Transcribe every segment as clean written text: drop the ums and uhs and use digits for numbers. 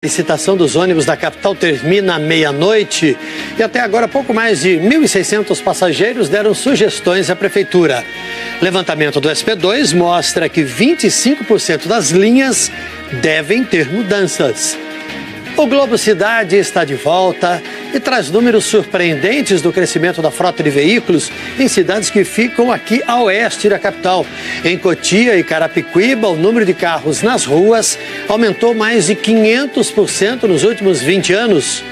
A licitação dos ônibus da capital termina à meia-noite e até agora pouco mais de 1.600 passageiros deram sugestões à prefeitura. Levantamento do SP2 mostra que 25% das linhas devem ter mudanças. O Globo Cidade está de volta e traz números surpreendentes do crescimento da frota de veículos em cidades que ficam aqui a oeste da capital. Em Cotia e Carapicuíba, o número de carros nas ruas aumentou mais de 500% nos últimos 20 anos.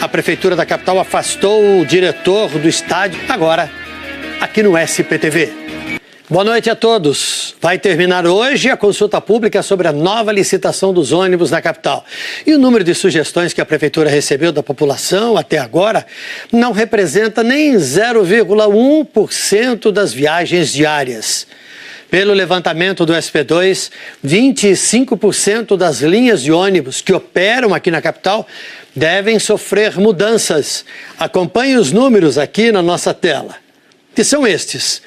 A prefeitura da capital afastou o diretor do estádio, agora aqui no SPTV. Boa noite a todos. Vai terminar hoje a consulta pública sobre a nova licitação dos ônibus da capital. E o número de sugestões que a prefeitura recebeu da população até agora não representa nem 0,1% das viagens diárias. Pelo levantamento do SP2, 25% das linhas de ônibus que operam aqui na capital devem sofrer mudanças. Acompanhe os números aqui na nossa tela, que são estes.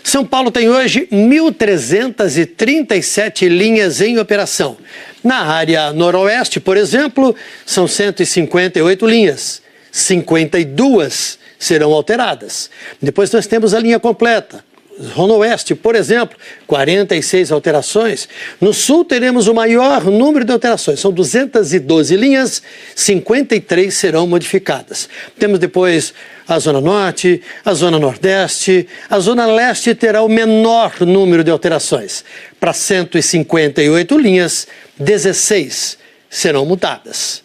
São Paulo tem hoje 1.337 linhas em operação. Na área noroeste, por exemplo, são 158 linhas. 52 serão alteradas. Depois nós temos a linha completa. Zona Oeste, por exemplo, 46 alterações. No Sul teremos o maior número de alterações, são 212 linhas, 53 serão modificadas. Temos depois a Zona Norte, a Zona Nordeste, a Zona Leste terá o menor número de alterações. Para 158 linhas, 16 serão mudadas.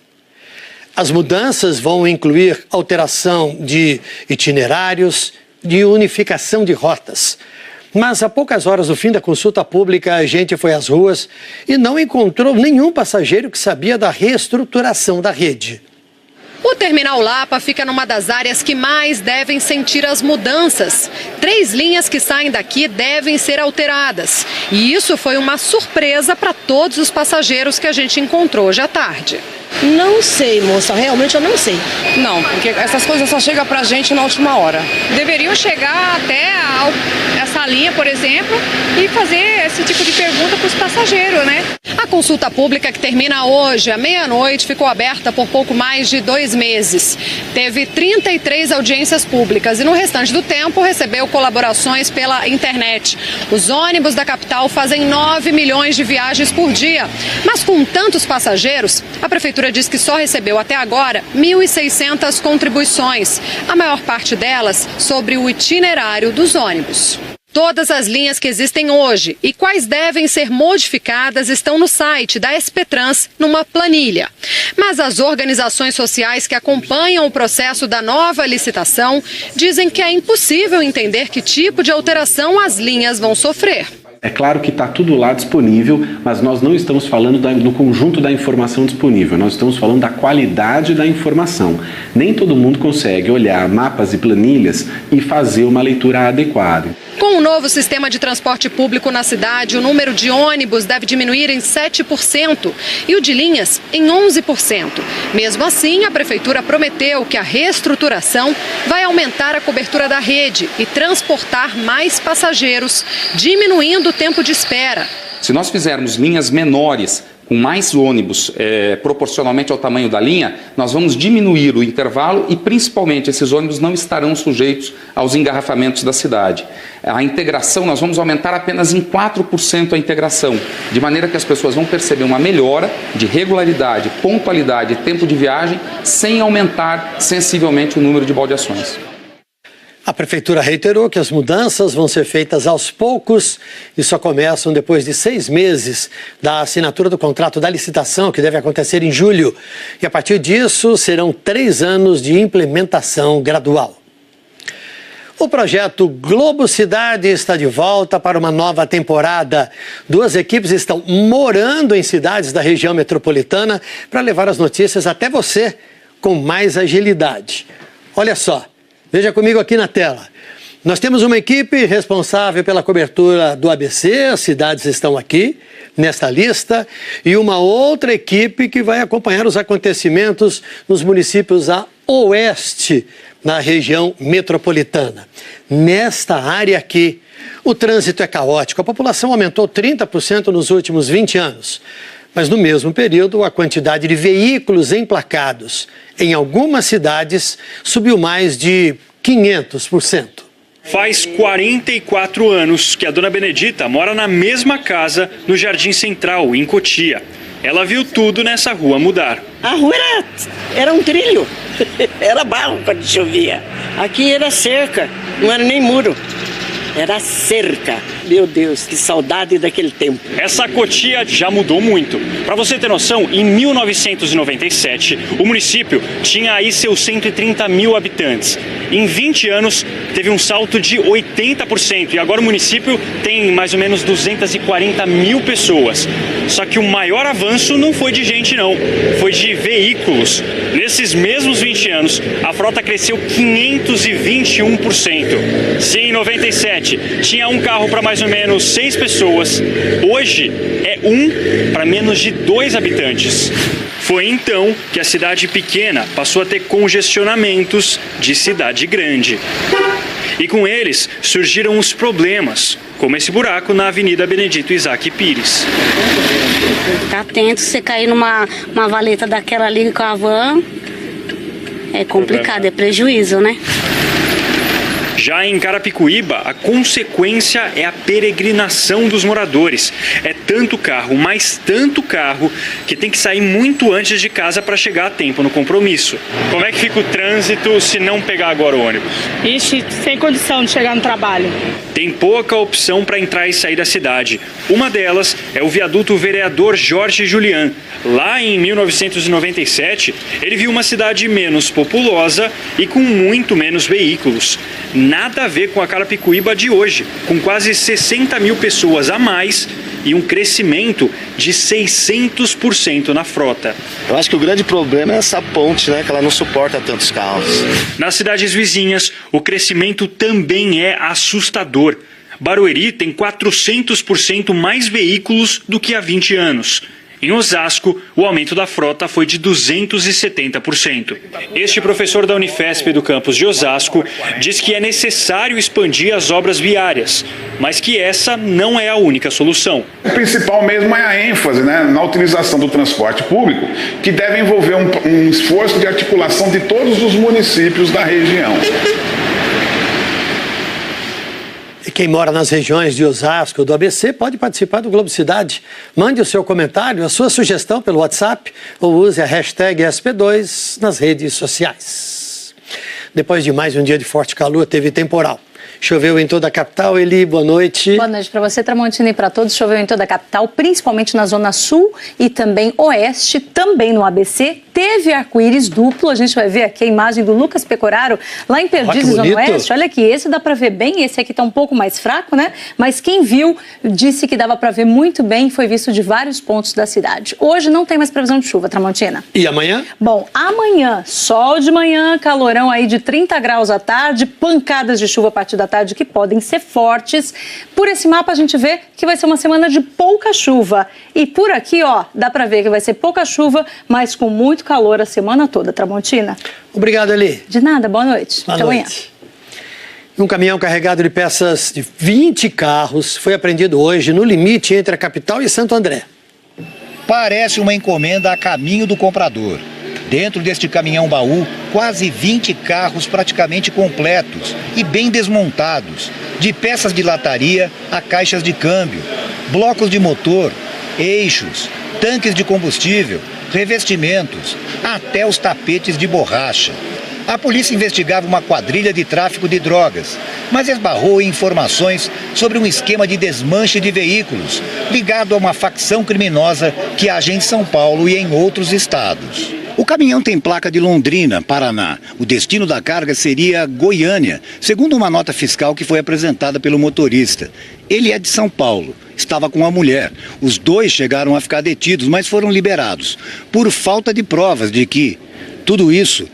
As mudanças vão incluir alteração de itinerários, de unificação de rotas. Mas a poucas horas do fim da consulta pública, a gente foi às ruas e não encontrou nenhum passageiro que sabia da reestruturação da rede. O Terminal Lapa fica numa das áreas que mais devem sentir as mudanças. 3 linhas que saem daqui devem ser alteradas. E isso foi uma surpresa para todos os passageiros que a gente encontrou hoje à tarde. Não sei, moça, realmente eu não sei. Não, porque essas coisas só chegam pra gente na última hora. Deveriam chegar até essa linha, por exemplo, e fazer esse tipo de pergunta para os passageiros, né? A consulta pública que termina hoje, à meia-noite, ficou aberta por pouco mais de 2 meses. Teve 33 audiências públicas e no restante do tempo recebeu colaborações pela internet. Os ônibus da capital fazem 9 milhões de viagens por dia. Mas com tantos passageiros, a prefeitura diz que só recebeu até agora 1.600 contribuições, a maior parte delas sobre o itinerário dos ônibus. Todas as linhas que existem hoje e quais devem ser modificadas estão no site da SPTrans, numa planilha. Mas as organizações sociais que acompanham o processo da nova licitação dizem que é impossível entender que tipo de alteração as linhas vão sofrer. É claro que está tudo lá disponível, mas nós não estamos falando do conjunto da informação disponível, nós estamos falando da qualidade da informação. Nem todo mundo consegue olhar mapas e planilhas e fazer uma leitura adequada. Com o novo sistema de transporte público na cidade, o número de ônibus deve diminuir em 7% e o de linhas em 11%. Mesmo assim, a prefeitura prometeu que a reestruturação vai aumentar a cobertura da rede e transportar mais passageiros, diminuindo o tempo de espera. Se nós fizermos linhas menores, com mais ônibus proporcionalmente ao tamanho da linha, nós vamos diminuir o intervalo e principalmente esses ônibus não estarão sujeitos aos engarrafamentos da cidade. A integração, nós vamos aumentar apenas em 4% a integração, de maneira que as pessoas vão perceber uma melhora de regularidade, pontualidade e tempo de viagem, sem aumentar sensivelmente o número de baldeações. A prefeitura reiterou que as mudanças vão ser feitas aos poucos e só começam depois de 6 meses da assinatura do contrato da licitação, que deve acontecer em julho. E a partir disso, serão 3 anos de implementação gradual. O projeto Globo Cidade está de volta para uma nova temporada. 2 equipes estão morando em cidades da região metropolitana para levar as notícias até você com mais agilidade. Olha só. Veja comigo aqui na tela. Nós temos uma equipe responsável pela cobertura do ABC, as cidades estão aqui nesta lista, e uma outra equipe que vai acompanhar os acontecimentos nos municípios a oeste, na região metropolitana. Nesta área aqui, o trânsito é caótico. A população aumentou 30% nos últimos 20 anos. Mas no mesmo período, a quantidade de veículos emplacados em algumas cidades subiu mais de 500%. Faz 44 anos que a dona Benedita mora na mesma casa no Jardim Central, em Cotia. Ela viu tudo nessa rua mudar. A rua era um trilho, era barro quando chovia. Aqui era cerca, não era nem muro, era cerca. Meu Deus, que saudade daquele tempo. Essa Cotia já mudou muito. Para você ter noção, em 1997, o município tinha aí seus 130 mil habitantes. Em 20 anos, teve um salto de 80%. E agora o município tem mais ou menos 240 mil pessoas. Só que o maior avanço não foi de gente, não. Foi de veículos. Nesses mesmos 20 anos, a frota cresceu 521%. Se em 97 tinha um carro para mais ou menos 6 pessoas, hoje é 1 para menos de 2 habitantes. Foi então que a cidade pequena passou a ter congestionamentos de cidade grande. E com eles surgiram os problemas, como esse buraco na Avenida Benedito Isaac Pires. Tá atento, se você cair numa valeta daquela ali com a van, é complicado, é prejuízo, né? Já em Carapicuíba, a consequência é a peregrinação dos moradores. É tanto carro, mais tanto carro, que tem que sair muito antes de casa para chegar a tempo no compromisso. Como é que fica o trânsito se não pegar agora o ônibus? Ixi, sem condição de chegar no trabalho. Tem pouca opção para entrar e sair da cidade. Uma delas é o viaduto Vereador Jorge Julián. Lá em 1997, ele viu uma cidade menos populosa e com muito menos veículos. Nada a ver com a Carapicuíba de hoje, com quase 60 mil pessoas a mais e um crescimento de 600% na frota. Eu acho que o grande problema é essa ponte, né, que ela não suporta tantos carros. Nas cidades vizinhas, o crescimento também é assustador. Barueri tem 400% mais veículos do que há 20 anos. Em Osasco, o aumento da frota foi de 270%. Este professor da Unifesp do campus de Osasco diz que é necessário expandir as obras viárias, mas que essa não é a única solução. O principal mesmo é a ênfase, né, na utilização do transporte público, que deve envolver um esforço de articulação de todos os municípios da região. E quem mora nas regiões de Osasco, do ABC, pode participar do Globo Cidade. Mande o seu comentário, a sua sugestão pelo WhatsApp ou use a hashtag SP2 nas redes sociais. Depois de mais um dia de forte calor, teve temporal. Choveu em toda a capital. Eli, boa noite. Boa noite para você, Tramontina, e para todos. Choveu em toda a capital, principalmente na zona sul e também oeste, também no ABC. Teve arco-íris duplo, a gente vai ver aqui a imagem do Lucas Pecoraro, lá em Perdizes, zona oeste. Olha aqui, esse dá para ver bem, esse aqui está um pouco mais fraco, né? Mas quem viu disse que dava para ver muito bem, foi visto de vários pontos da cidade. Hoje não tem mais previsão de chuva, Tramontina. E amanhã? Bom, amanhã, sol de manhã, calorão aí de 30 graus à tarde, pancadas de chuva a partir da tarde que podem ser fortes. Por esse mapa a gente vê que vai ser uma semana de pouca chuva. E por aqui, ó, dá para ver que vai ser pouca chuva, mas com muito calor a semana toda, Tramontina. Obrigado, Eli. De nada, boa noite. Boa noite. Um caminhão carregado de peças de 20 carros foi apreendido hoje no limite entre a capital e Santo André. Parece uma encomenda a caminho do comprador. Dentro deste caminhão-baú, quase 20 carros praticamente completos e bem desmontados, de peças de lataria a caixas de câmbio, blocos de motor, eixos, tanques de combustível, revestimentos, até os tapetes de borracha. A polícia investigava uma quadrilha de tráfico de drogas, mas esbarrou em informações sobre um esquema de desmanche de veículos, ligado a uma facção criminosa que age em São Paulo e em outros estados. O caminhão tem placa de Londrina, Paraná. O destino da carga seria Goiânia, segundo uma nota fiscal que foi apresentada pelo motorista. Ele é de São Paulo, estava com a mulher. Os dois chegaram a ficar detidos, mas foram liberados, por falta de provas de que tudo isso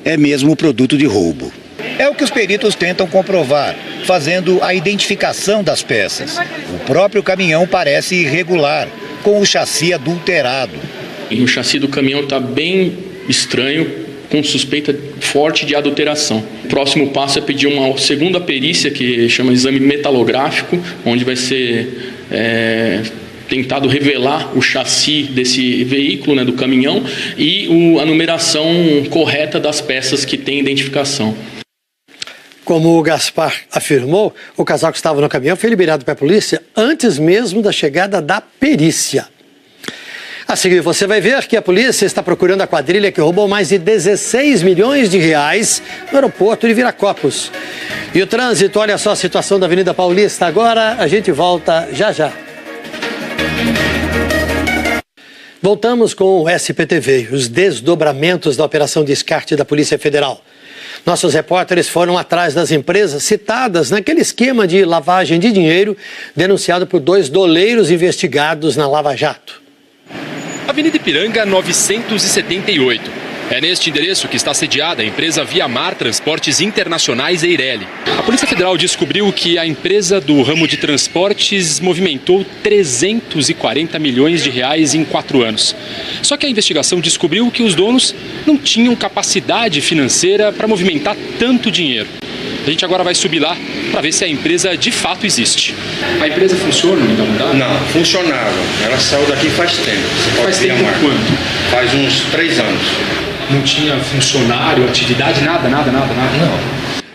é mesmo produto de roubo. É o que os peritos tentam comprovar, fazendo a identificação das peças. O próprio caminhão parece irregular, com o chassi adulterado. O chassi do caminhão está bem estranho, com suspeita forte de adulteração. O próximo passo é pedir uma segunda perícia, que chama de exame metalográfico, onde vai ser tentado revelar o chassi desse veículo, né, do caminhão, e a numeração correta das peças que tem identificação. Como o Gaspar afirmou, o casal que estava no caminhão foi liberado pela polícia antes mesmo da chegada da perícia. A seguir, você vai ver que a polícia está procurando a quadrilha que roubou mais de 16 milhões de reais no aeroporto de Viracopos. E o trânsito, olha só a situação da Avenida Paulista. Agora a gente volta já já. Voltamos com o SPTV, os desdobramentos da Operação Descarte da Polícia Federal. Nossos repórteres foram atrás das empresas citadas naquele esquema de lavagem de dinheiro denunciado por 2 doleiros investigados na Lava Jato. Avenida Ipiranga 978. É neste endereço que está sediada a empresa Viamar Transportes Internacionais Eireli. A Polícia Federal descobriu que a empresa do ramo de transportes movimentou 340 milhões de reais em 4 anos. Só que a investigação descobriu que os donos não tinham capacidade financeira para movimentar tanto dinheiro. A gente agora vai subir lá para ver se a empresa de fato existe. A empresa funciona, então? Não, funcionava. Ela saiu daqui faz tempo. Faz tempo quanto? Faz uns 3 anos. Não tinha funcionário, atividade, nada? Não.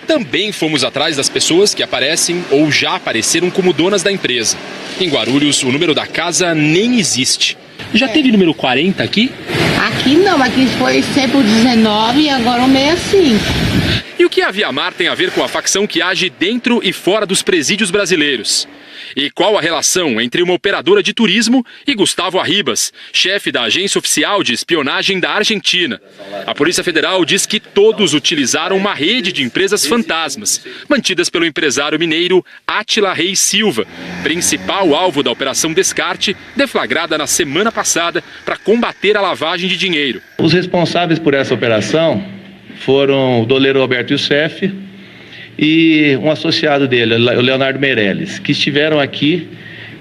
Também fomos atrás das pessoas que aparecem ou já apareceram como donas da empresa. Em Guarulhos, o número da casa nem existe. Já teve número 40 aqui? Aqui não, aqui foi sempre o 19 e agora o 65. E o que a Viamar tem a ver com a facção que age dentro e fora dos presídios brasileiros? E qual a relação entre uma operadora de turismo e Gustavo Arribas, chefe da agência oficial de espionagem da Argentina? A Polícia Federal diz que todos utilizaram uma rede de empresas fantasmas, mantidas pelo empresário mineiro Átila Reis Silva, principal alvo da Operação Descarte, deflagrada na semana passada para combater a lavagem de dinheiro. Os responsáveis por essa operação foram o doleiro Roberto Youssef e um associado dele, o Leonardo Meirelles, que estiveram aqui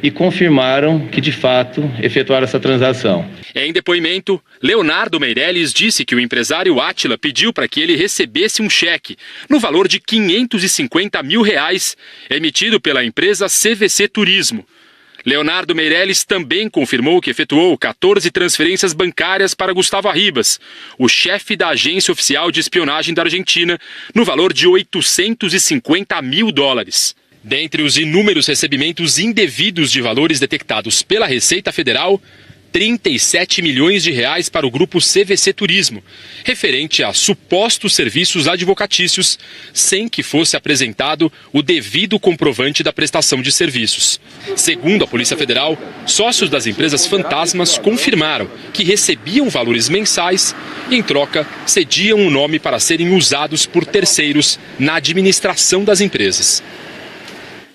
e confirmaram que, de fato, efetuaram essa transação. Em depoimento, Leonardo Meirelles disse que o empresário Átila pediu para que ele recebesse um cheque no valor de R$550 mil, emitido pela empresa CVC Turismo. Leonardo Meirelles também confirmou que efetuou 14 transferências bancárias para Gustavo Arribas, o chefe da agência oficial de espionagem da Argentina, no valor de $850 mil. Dentre os inúmeros recebimentos indevidos de valores detectados pela Receita Federal, 37 milhões de reais para o grupo CVC Turismo, referente a supostos serviços advocatícios, sem que fosse apresentado o devido comprovante da prestação de serviços. Segundo a Polícia Federal, sócios das empresas fantasmas confirmaram que recebiam valores mensais e, em troca, cediam o nome para serem usados por terceiros na administração das empresas.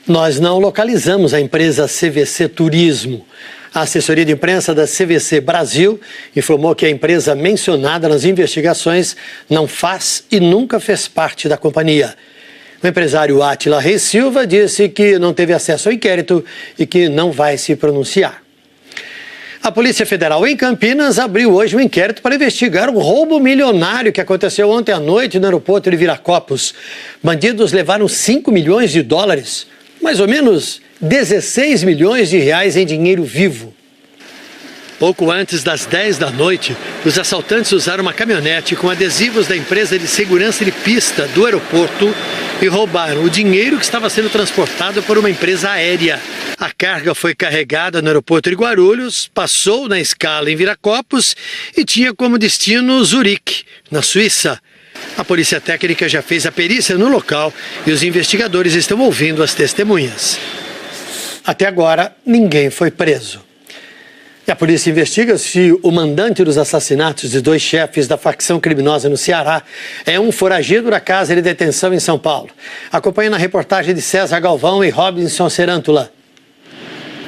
Nós não localizamos a empresa CVC Turismo. A assessoria de imprensa da CVC Brasil informou que a empresa mencionada nas investigações não faz e nunca fez parte da companhia. O empresário Átila Reis Silva disse que não teve acesso ao inquérito e que não vai se pronunciar. A Polícia Federal em Campinas abriu hoje um inquérito para investigar o roubo milionário que aconteceu ontem à noite no aeroporto de Viracopos. Bandidos levaram $5 milhões, mais ou menos 16 milhões de reais em dinheiro vivo. Pouco antes das 10 da noite, os assaltantes usaram uma caminhonete com adesivos da empresa de segurança de pista do aeroporto e roubaram o dinheiro que estava sendo transportado por uma empresa aérea. A carga foi carregada no aeroporto de Guarulhos, passou na escala em Viracopos e tinha como destino Zurique, na Suíça. A Polícia Técnica já fez a perícia no local e os investigadores estão ouvindo as testemunhas. Até agora, ninguém foi preso. E a polícia investiga se o mandante dos assassinatos de 2 chefes da facção criminosa no Ceará é um foragido da casa de detenção em São Paulo. Acompanhe na reportagem de César Galvão e Robinson Serântula.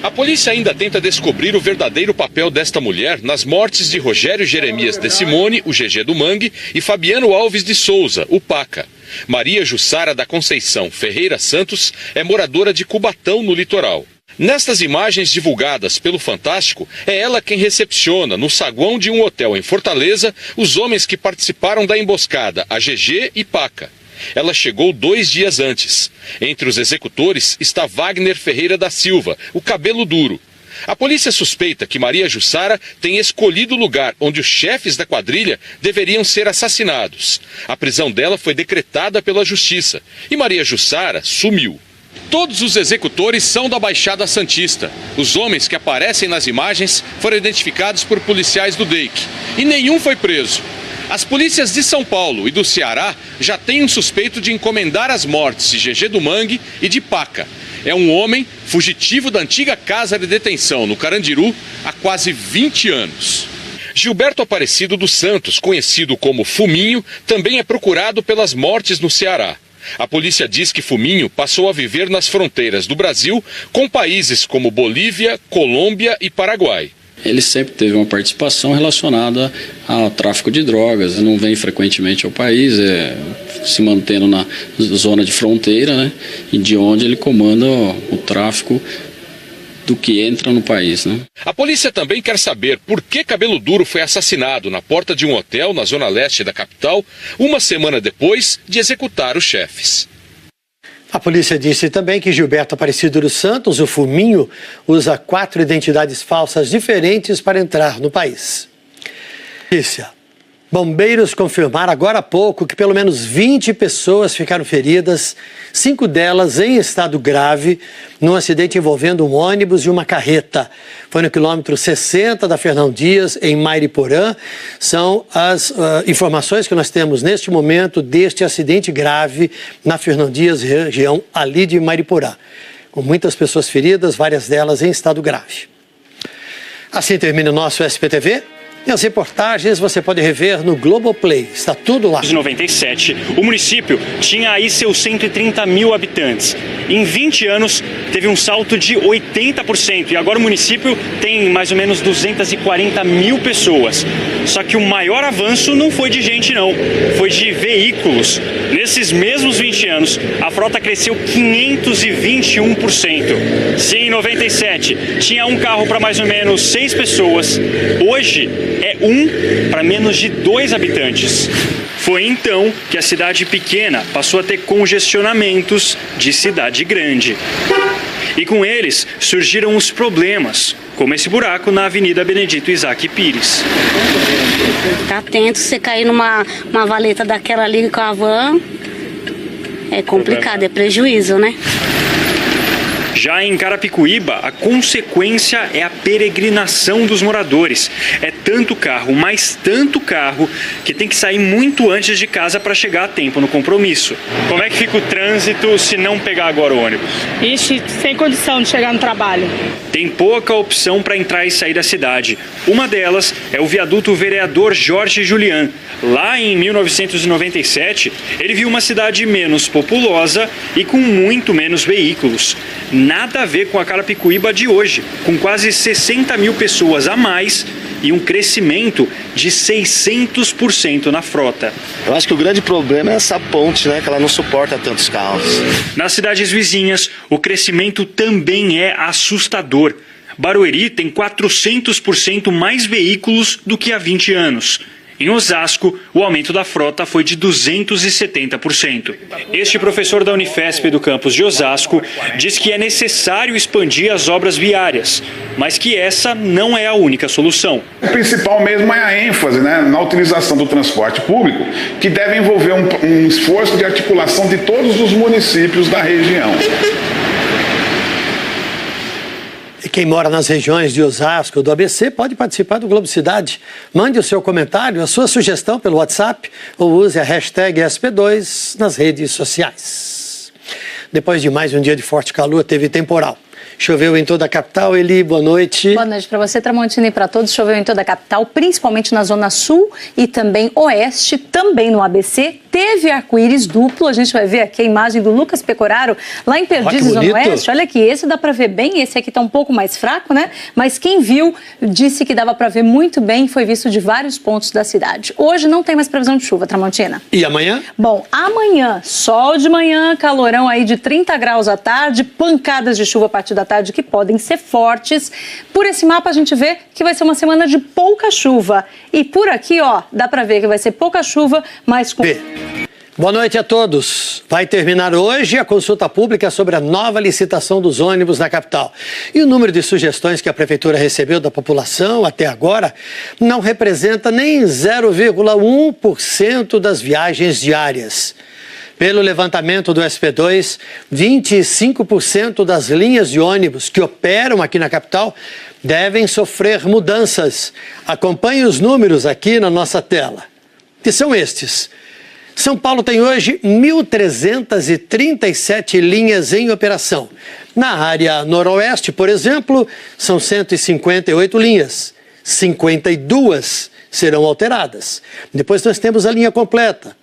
A polícia ainda tenta descobrir o verdadeiro papel desta mulher nas mortes de Rogério Jeremias de Simone, o GG do Mangue, e Fabiano Alves de Souza, o Paca. Maria Jussara da Conceição Ferreira Santos é moradora de Cubatão, no litoral. Nestas imagens divulgadas pelo Fantástico, é ela quem recepciona, no saguão de um hotel em Fortaleza, os homens que participaram da emboscada, a GG e Paca. Ela chegou 2 dias antes. Entre os executores está Wagner Ferreira da Silva, o Cabelo Duro. A polícia suspeita que Maria Jussara tem escolhido o lugar onde os chefes da quadrilha deveriam ser assassinados. A prisão dela foi decretada pela justiça e Maria Jussara sumiu. Todos os executores são da Baixada Santista. Os homens que aparecem nas imagens foram identificados por policiais do DEIC e nenhum foi preso. As polícias de São Paulo e do Ceará já têm um suspeito de encomendar as mortes de GG do Mangue e de Paca. É um homem fugitivo da antiga casa de detenção no Carandiru há quase 20 anos. Gilberto Aparecido dos Santos, conhecido como Fuminho, também é procurado pelas mortes no Ceará. A polícia diz que Fuminho passou a viver nas fronteiras do Brasil com países como Bolívia, Colômbia e Paraguai. Ele sempre teve uma participação relacionada ao tráfico de drogas, não vem frequentemente ao país, se mantendo na zona de fronteira, né, e de onde ele comanda o tráfico do que entra no país, né? A polícia também quer saber por que Cabelo Duro foi assassinado na porta de um hotel na zona leste da capital, uma semana depois de executar os chefes. A polícia disse também que Gilberto Aparecido dos Santos, o Fuminho, usa 4 identidades falsas diferentes para entrar no país. Polícia. Bombeiros confirmaram agora há pouco que pelo menos 20 pessoas ficaram feridas, 5 delas em estado grave, num acidente envolvendo um ônibus e uma carreta. Foi no quilômetro 60 da Fernão Dias, em Mariporã. São as informações que nós temos neste momento deste acidente grave na Fernão Dias, região ali de Mariporã. Com muitas pessoas feridas, várias delas em estado grave. Assim termina o nosso SPTV. E as reportagens você pode rever no Globoplay, está tudo lá. Em 97, o município tinha aí seus 130 mil habitantes. Em 20 anos, teve um salto de 80%. E agora o município tem mais ou menos 240 mil pessoas. Só que o maior avanço não foi de gente, não. Foi de veículos. Nesses mesmos 20 anos, a frota cresceu 521%. Se em 97 tinha um carro para mais ou menos 6 pessoas, hoje é 1 para menos de 2 habitantes. Foi então que a cidade pequena passou a ter congestionamentos de cidade grande. E com eles surgiram os problemas, como esse buraco na Avenida Benedito Isaac Pires. Tá atento, você cair numa valeta daquela ali com a van, é complicado, é prejuízo, né? Já em Carapicuíba, a consequência é a peregrinação dos moradores. É tanto carro, mas tanto carro, que tem que sair muito antes de casa para chegar a tempo no compromisso. Como é que fica o trânsito se não pegar agora o ônibus? Ixi, sem condição de chegar no trabalho. Tem pouca opção para entrar e sair da cidade. Uma delas é o viaduto Vereador Jorge Julián. Lá em 1997, ele viu uma cidade menos populosa e com muito menos veículos. Nada a ver com a Carapicuíba de hoje, com quase 60 mil pessoas a mais e um crescimento de 600% na frota. Eu acho que o grande problema é essa ponte, né? Que ela não suporta tantos carros. Nas cidades vizinhas, o crescimento também é assustador. Barueri tem 400% mais veículos do que há 20 anos. Em Osasco, o aumento da frota foi de 270%. Este professor da Unifesp do campus de Osasco diz que é necessário expandir as obras viárias, mas que essa não é a única solução. O principal mesmo é a ênfase, né, na utilização do transporte público, que deve envolver um esforço de articulação de todos os municípios da região. E quem mora nas regiões de Osasco, do ABC, pode participar do Globo Cidade. Mande o seu comentário, a sua sugestão pelo WhatsApp ou use a hashtag SP2 nas redes sociais. Depois de mais um dia de forte calor, teve temporal. Choveu em toda a capital. Eli, boa noite. Boa noite para você, Tramontina, e para todos. Choveu em toda a capital, principalmente na zona sul e também oeste, também no ABC. Teve arco-íris duplo. A gente vai ver aqui a imagem do Lucas Pecoraro, lá em Perdizes, zona oeste. Olha aqui, esse dá para ver bem, esse aqui está um pouco mais fraco, né? Mas quem viu disse que dava para ver muito bem, foi visto de vários pontos da cidade. Hoje não tem mais previsão de chuva, Tramontina. E amanhã? Bom, amanhã, sol de manhã, calorão aí de 30 graus à tarde, pancadas de chuva a partir da tarde que podem ser fortes. Por esse mapa a gente vê que vai ser uma semana de pouca chuva. E por aqui, ó, dá para ver que vai ser pouca chuva, mas com... Boa noite a todos. Vai terminar hoje a consulta pública sobre a nova licitação dos ônibus na capital. E o número de sugestões que a Prefeitura recebeu da população até agora não representa nem 0,1% das viagens diárias. Pelo levantamento do SP2, 25% das linhas de ônibus que operam aqui na capital devem sofrer mudanças. Acompanhe os números aqui na nossa tela, que são estes. São Paulo tem hoje 1.337 linhas em operação. Na área noroeste, por exemplo, são 158 linhas. 52 serão alteradas. Depois nós temos a linha completa.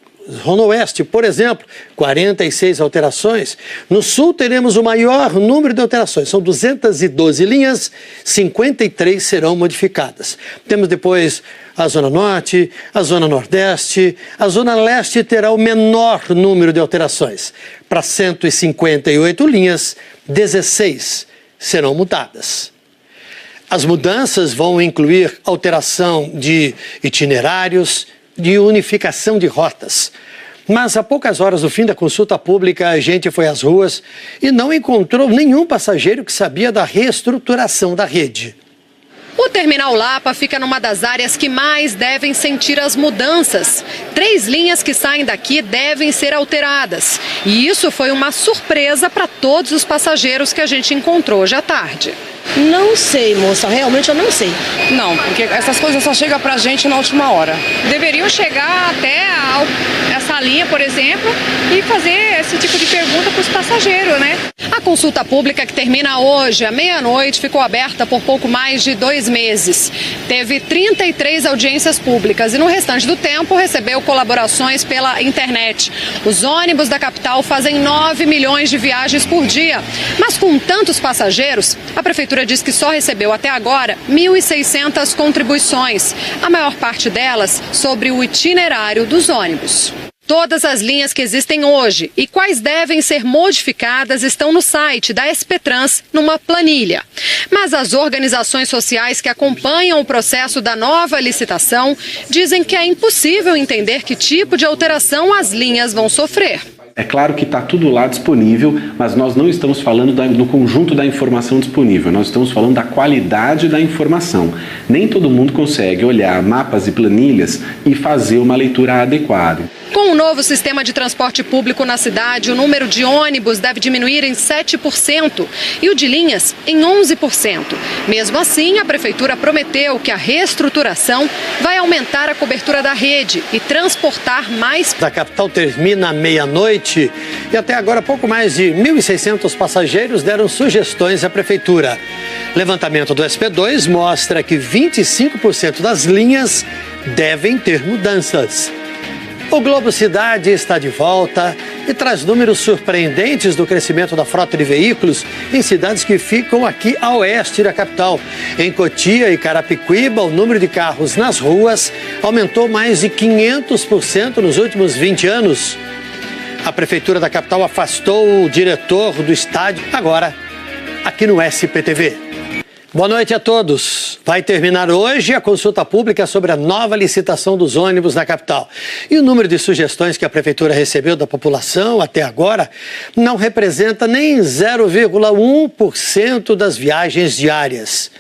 Zona Oeste, por exemplo, 46 alterações. No Sul teremos o maior número de alterações, são 212 linhas, 53 serão modificadas. Temos depois a Zona Norte, a Zona Nordeste, a Zona Leste terá o menor número de alterações. Para 158 linhas, 16 serão mudadas. As mudanças vão incluir alteração de itinerários, de unificação de rotas. Mas a poucas horas do fim da consulta pública, a gente foi às ruas e não encontrou nenhum passageiro que sabia da reestruturação da rede. O Terminal Lapa fica numa das áreas que mais devem sentir as mudanças. 3 linhas que saem daqui devem ser alteradas. E isso foi uma surpresa para todos os passageiros que a gente encontrou hoje à tarde. Não sei, moça, realmente eu não sei. Não, porque essas coisas só chegam pra gente na última hora. Deveriam chegar até essa linha, por exemplo, e fazer esse tipo de pergunta para os passageiros, né? A consulta pública que termina hoje, à meia-noite, ficou aberta por pouco mais de 2 meses. Teve 33 audiências públicas e no restante do tempo recebeu colaborações pela internet. Os ônibus da capital fazem 9 milhões de viagens por dia. Mas com tantos passageiros, a Prefeitura diz que só recebeu até agora 1.600 contribuições, a maior parte delas sobre o itinerário dos ônibus. Todas as linhas que existem hoje e quais devem ser modificadas estão no site da SP Trans, numa planilha. Mas as organizações sociais que acompanham o processo da nova licitação dizem que é impossível entender que tipo de alteração as linhas vão sofrer. É claro que está tudo lá disponível, mas nós não estamos falando do conjunto da informação disponível, nós estamos falando da qualidade da informação. Nem todo mundo consegue olhar mapas e planilhas e fazer uma leitura adequada. Com o novo sistema de transporte público na cidade, o número de ônibus deve diminuir em 7% e o de linhas em 11%. Mesmo assim, a Prefeitura prometeu que a reestruturação vai aumentar a cobertura da rede e transportar mais. A capital termina à meia-noite e até agora pouco mais de 1.600 passageiros deram sugestões à Prefeitura. Levantamento do SP2 mostra que 25% das linhas devem ter mudanças. O Globo Cidade está de volta e traz números surpreendentes do crescimento da frota de veículos em cidades que ficam aqui a oeste da capital. Em Cotia e Carapicuíba, o número de carros nas ruas aumentou mais de 500% nos últimos 20 anos. A Prefeitura da capital afastou o diretor do estádio, agora aqui no SPTV. Boa noite a todos. Vai terminar hoje a consulta pública sobre a nova licitação dos ônibus na capital. E o número de sugestões que a Prefeitura recebeu da população até agora não representa nem 0,1% das viagens diárias.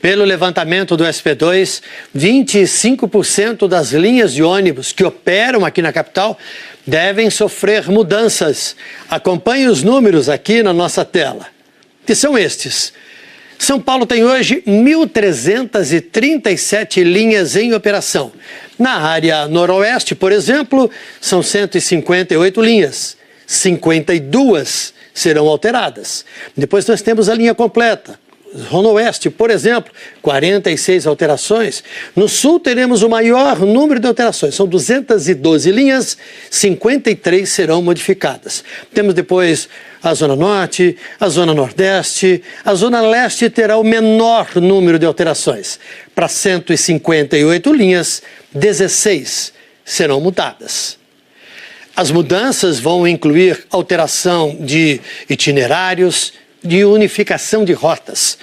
Pelo levantamento do SP2, 25% das linhas de ônibus que operam aqui na capital devem sofrer mudanças. Acompanhe os números aqui na nossa tela, que são estes. São Paulo tem hoje 1.337 linhas em operação. Na área noroeste, por exemplo, são 158 linhas. 52 serão alteradas. Depois nós temos a linha completa. Zona Oeste, por exemplo, 46 alterações. No Sul teremos o maior número de alterações, são 212 linhas, 53 serão modificadas. Temos depois a Zona Norte, a Zona Nordeste, a Zona Leste terá o menor número de alterações. Para 158 linhas, 16 serão mudadas. As mudanças vão incluir alteração de itinerários, de unificação de rotas.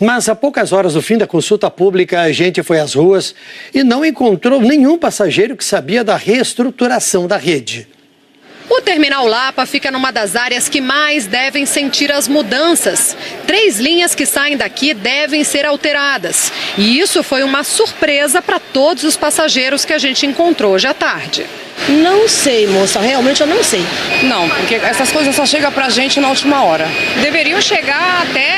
Mas a poucas horas do fim da consulta pública, a gente foi às ruas e não encontrou nenhum passageiro que sabia da reestruturação da rede. O Terminal Lapa fica numa das áreas que mais devem sentir as mudanças. 3 linhas que saem daqui devem ser alteradas. E isso foi uma surpresa para todos os passageiros que a gente encontrou hoje à tarde. Não sei, moça, realmente eu não sei. Não, porque essas coisas só chegam pra gente na última hora. Deveriam chegar até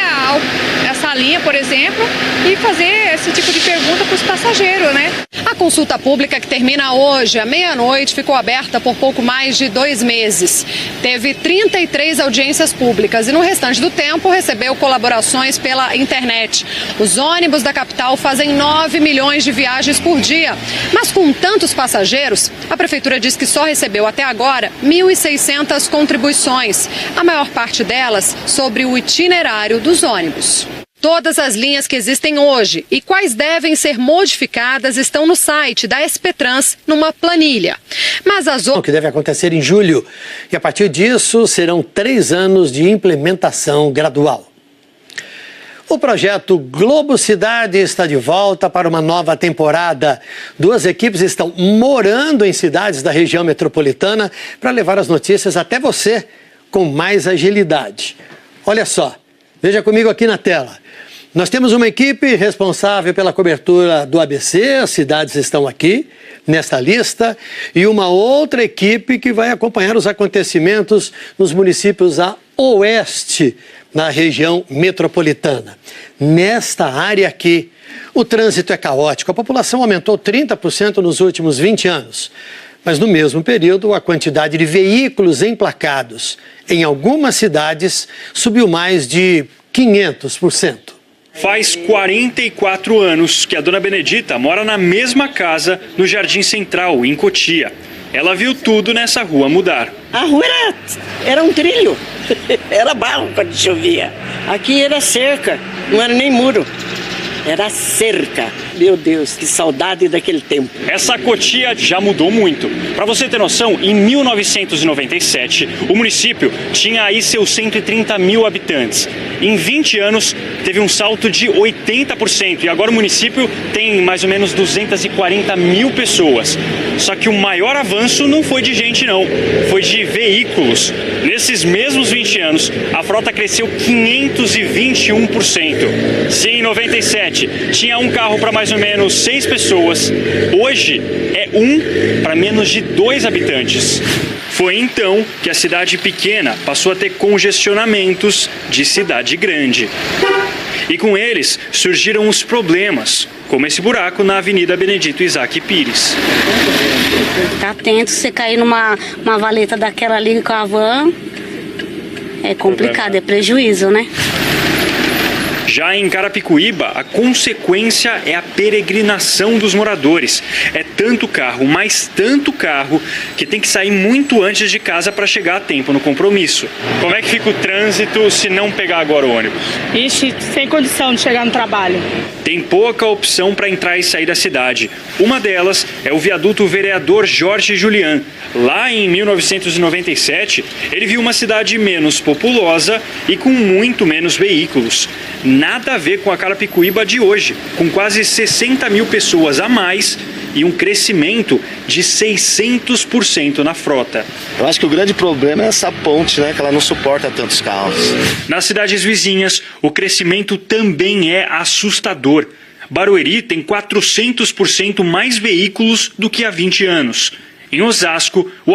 essa linha, por exemplo, e fazer esse tipo de pergunta para os passageiros, né? A consulta pública, que termina hoje à meia-noite, ficou aberta por pouco mais de 2 meses. Teve 33 audiências públicas e no restante do tempo recebeu colaborações pela internet. Os ônibus da capital fazem 9 milhões de viagens por dia. Mas com tantos passageiros, a Prefeitura diz que só recebeu até agora 1.600 contribuições, a maior parte delas sobre o itinerário dos ônibus. Todas as linhas que existem hoje e quais devem ser modificadas estão no site da SP Trans, numa planilha. Mas as outras... que deve acontecer em julho. E a partir disso serão 3 anos de implementação gradual. O projeto Globo Cidade está de volta para uma nova temporada. 2 equipes estão morando em cidades da região metropolitana para levar as notícias até você com mais agilidade. Olha só, veja comigo aqui na tela. Nós temos uma equipe responsável pela cobertura do ABC, as cidades estão aqui nesta lista, e uma outra equipe que vai acompanhar os acontecimentos nos municípios a oeste, na região metropolitana. Nesta área aqui, o trânsito é caótico. A população aumentou 30% nos últimos 20 anos. Mas no mesmo período, a quantidade de veículos emplacados em algumas cidades subiu mais de 500%. Faz 44 anos que a dona Benedita mora na mesma casa no Jardim Central, em Cotia. Ela viu tudo nessa rua mudar. A rua era um trilho, era barro quando chovia. Aqui era cerca, não era nem muro, era cerca. Meu Deus, que saudade daquele tempo. Essa Cotia já mudou muito. Para você ter noção, em 1997, o município tinha aí seus 130 mil habitantes. Em 20 anos, teve um salto de 80%. E agora o município tem mais ou menos 240 mil pessoas. Só que o maior avanço não foi de gente, não. Foi de veículos. Nesses mesmos 20 anos, a frota cresceu 521%. Se em 97 tinha um carro para mais ou menos 6 pessoas, hoje é 1 para menos de 2 habitantes. Foi então que a cidade pequena passou a ter congestionamentos de cidade grande. E com eles surgiram os problemas, como esse buraco na Avenida Benedito Isaac Pires. Tá atento, se você cair numa valeta daquela ali com a van, é complicado, é prejuízo, né? Já em Carapicuíba, a consequência é a peregrinação dos moradores. É tanto carro, mais tanto carro, que tem que sair muito antes de casa para chegar a tempo no compromisso. Como é que fica o trânsito se não pegar agora o ônibus? Ixi, sem condição de chegar no trabalho. Tem pouca opção para entrar e sair da cidade. Uma delas é o viaduto Vereador Jorge Julián. Lá em 1997, ele viu uma cidade menos populosa e com muito menos veículos. Nada a ver com a Carapicuíba de hoje, com quase 60 mil pessoas a mais e um crescimento de 600% na frota. Eu acho que o grande problema é essa ponte, né? Que ela não suporta tantos carros. Nas cidades vizinhas, o crescimento também é assustador. Barueri tem 400% mais veículos do que há 20 anos. Em Osasco, o